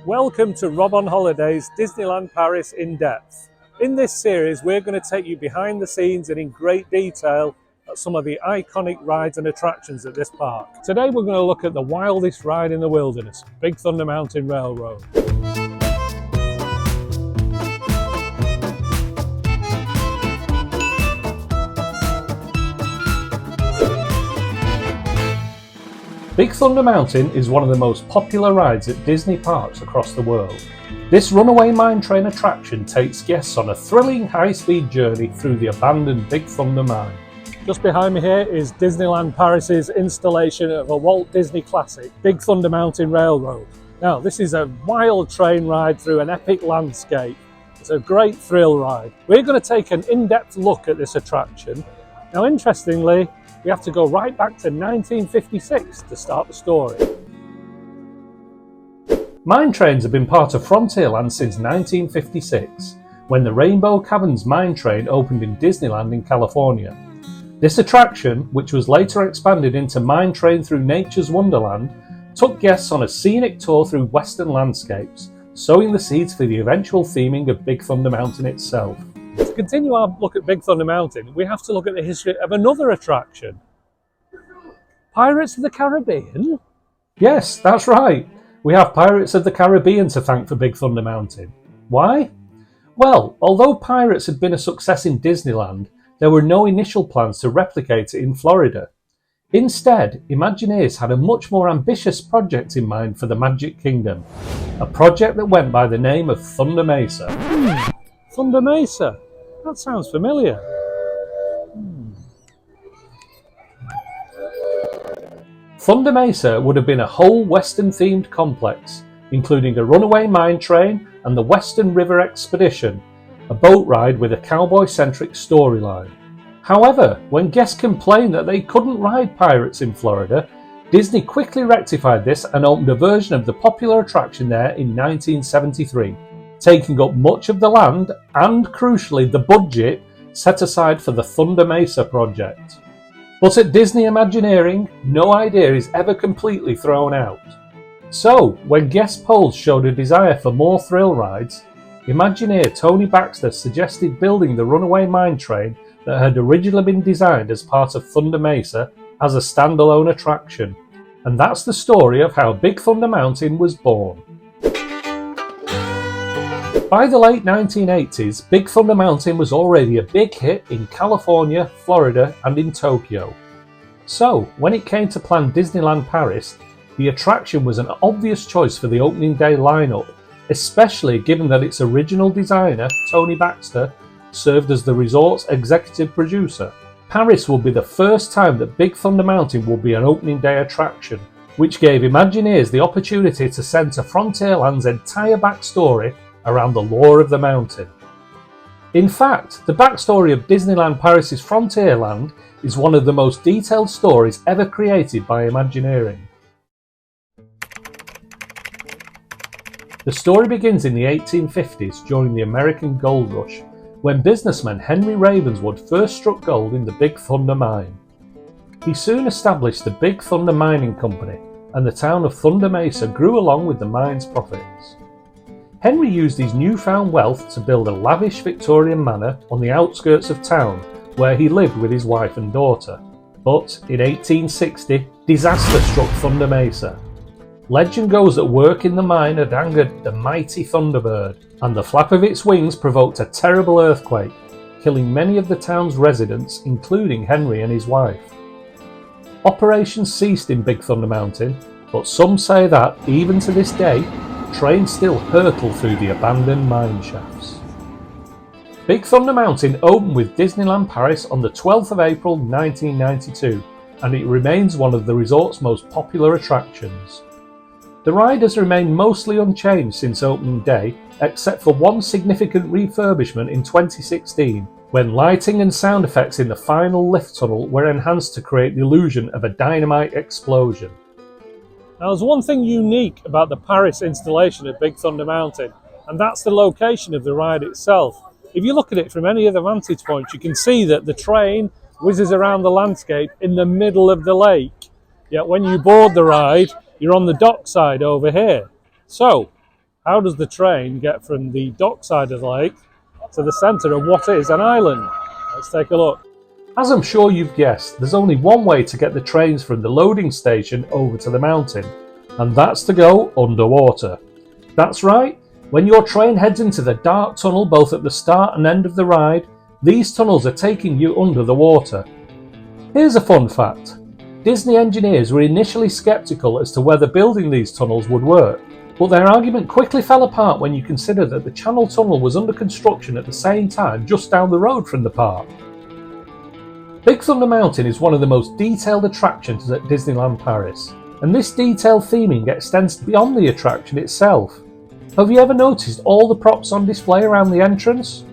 Welcome to Rob on Holiday's Disneyland Paris In Depth. In this series, we're going to take you behind the scenes and in great detail at some of the iconic rides and attractions at this park. Today, we're going to look at the wildest ride in the wilderness, Big Thunder Mountain Railroad. Big Thunder Mountain is one of the most popular rides at Disney parks across the world. This runaway mine train attraction takes guests on a thrilling high-speed journey through the abandoned Big Thunder mine. Just behind me here is Disneyland Paris's installation of a Walt Disney classic, Big Thunder Mountain Railroad. Now, this is a wild train ride through an epic landscape. It's a great thrill ride. We're going to take an in-depth look at this attraction. Now, interestingly, we have to go right back to 1956 to start the story. Mine trains have been part of Frontierland since 1956, when the Rainbow Caverns mine train opened in Disneyland in California. This attraction, which was later expanded into Mine Train Through Nature's Wonderland, took guests on a scenic tour through western landscapes, sowing the seeds for the eventual theming of Big Thunder Mountain itself. To continue our look at Big Thunder Mountain, we have to look at the history of another attraction. Pirates of the Caribbean? Yes, that's right. We have Pirates of the Caribbean to thank for Big Thunder Mountain. Why? Well, although Pirates had been a success in Disneyland, there were no initial plans to replicate it in Florida. Instead, Imagineers had a much more ambitious project in mind for the Magic Kingdom, a project that went by the name of Thunder Mesa. Thunder Mesa? That sounds familiar. Thunder Mesa would have been a whole Western-themed complex, including a runaway mine train and the Western River Expedition, a boat ride with a cowboy-centric storyline. However, when guests complained that they couldn't ride Pirates in Florida, Disney quickly rectified this and opened a version of the popular attraction there in 1973. Taking up much of the land and, crucially, the budget set aside for the Thunder Mesa project. But at Disney Imagineering, no idea is ever completely thrown out. So, when guest polls showed a desire for more thrill rides, Imagineer Tony Baxter suggested building the runaway mine train that had originally been designed as part of Thunder Mesa as a standalone attraction. And that's the story of how Big Thunder Mountain was born. By the late 1980s, Big Thunder Mountain was already a big hit in California, Florida, and in Tokyo. So, when it came to plan Disneyland Paris, the attraction was an obvious choice for the opening day lineup, especially given that its original designer, Tony Baxter, served as the resort's executive producer. Paris will be the first time that Big Thunder Mountain will be an opening day attraction, which gave Imagineers the opportunity to centre Frontierland's entire backstory around the lore of the mountain. In fact, the backstory of Disneyland Paris's Frontierland is one of the most detailed stories ever created by Imagineering. The story begins in the 1850s during the American Gold Rush, when businessman Henry Ravenswood first struck gold in the Big Thunder mine. He soon established the Big Thunder Mining Company, and the town of Thunder Mesa grew along with the mine's profits. Henry used his newfound wealth to build a lavish Victorian manor on the outskirts of town, where he lived with his wife and daughter. But in 1860, disaster struck Thunder Mesa. Legend goes that work in the mine had angered the mighty Thunderbird, and the flap of its wings provoked a terrible earthquake, killing many of the town's residents, including Henry and his wife. Operations ceased in Big Thunder Mountain, but some say that, even to this day, trains still hurtle through the abandoned mine shafts. Big Thunder Mountain opened with Disneyland Paris on the 12th of April 1992, and it remains one of the resort's most popular attractions. The ride has remained mostly unchanged since opening day, except for one significant refurbishment in 2016, when lighting and sound effects in the final lift tunnel were enhanced to create the illusion of a dynamite explosion. Now, there's one thing unique about the Paris installation at Big Thunder Mountain, and that's the location of the ride itself. If you look at it from any of the vantage points, you can see that the train whizzes around the landscape in the middle of the lake. Yet when you board the ride, you're on the dock side over here. So, How does the train get from the dock side of the lake to the centre of what is an island? Let's take a look. As I'm sure you've guessed, there's only one way to get the trains from the loading station over to the mountain, and that's to go underwater. That's right, when your train heads into the dark tunnel both at the start and end of the ride, these tunnels are taking you under the water. Here's a fun fact. Disney engineers were initially sceptical as to whether building these tunnels would work, but their argument quickly fell apart when you consider that the Channel Tunnel was under construction at the same time just down the road from the park. Big Thunder Mountain is one of the most detailed attractions at Disneyland Paris, and this detailed theming extends beyond the attraction itself. Have you ever noticed all the props on display around the entrance?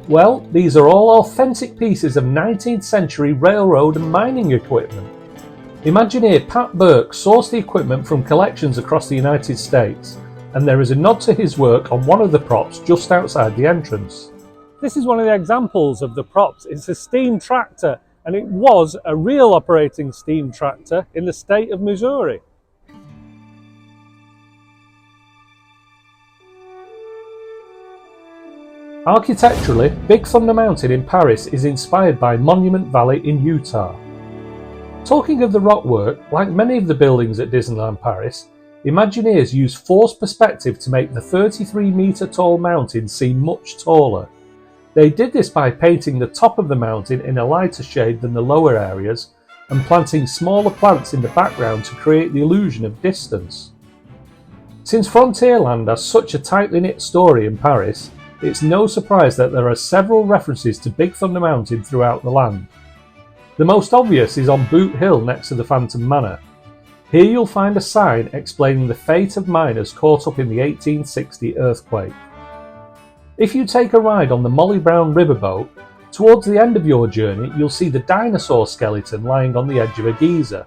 Well, these are all authentic pieces of 19th century railroad and mining equipment. Imagineer Pat Burke sourced the equipment from collections across the United States, and there is a nod to his work on one of the props just outside the entrance. This is one of the examples of the props. It's a steam tractor, and it was a real operating steam tractor in the state of Missouri. Architecturally, Big Thunder Mountain in Paris is inspired by Monument Valley in Utah. Talking of the rockwork, like many of the buildings at Disneyland Paris, Imagineers use forced perspective to make the 33-metre tall mountain seem much taller. They did this by painting the top of the mountain in a lighter shade than the lower areas and planting smaller plants in the background to create the illusion of distance. Since Frontierland has such a tightly knit story in Paris, it's no surprise that there are several references to Big Thunder Mountain throughout the land. The most obvious is on Boot Hill next to the Phantom Manor. Here you'll find a sign explaining the fate of miners caught up in the 1860 earthquake. If you take a ride on the Molly Brown riverboat, towards the end of your journey you'll see the dinosaur skeleton lying on the edge of a geyser.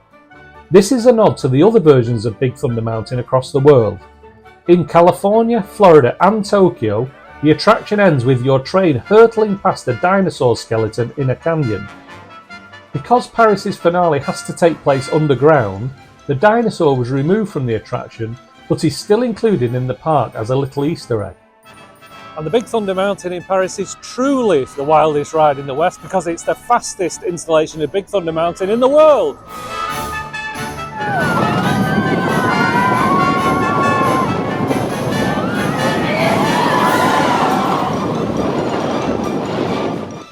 This is a nod to the other versions of Big Thunder Mountain across the world. In California, Florida and Tokyo, the attraction ends with your train hurtling past a dinosaur skeleton in a canyon. Because Paris's finale has to take place underground, the dinosaur was removed from the attraction, but is still included in the park as a little Easter egg. And the Big Thunder Mountain in Paris is truly the wildest ride in the West because it's the fastest installation of Big Thunder Mountain in the world.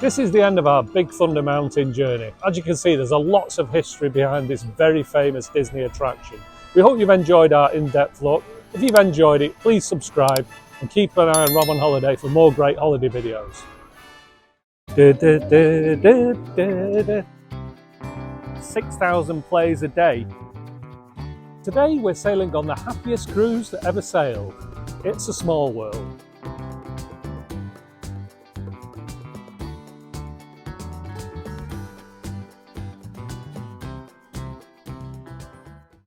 This is the end of our Big Thunder Mountain journey. As you can see, there's lots of history behind this very famous Disney attraction. We hope you've enjoyed our in-depth look. If you've enjoyed it, please subscribe and keep an eye on Rob on Holiday for more great holiday videos. 6,000 plays a day. Today we're sailing on the happiest cruise that ever sailed. It's a Small World.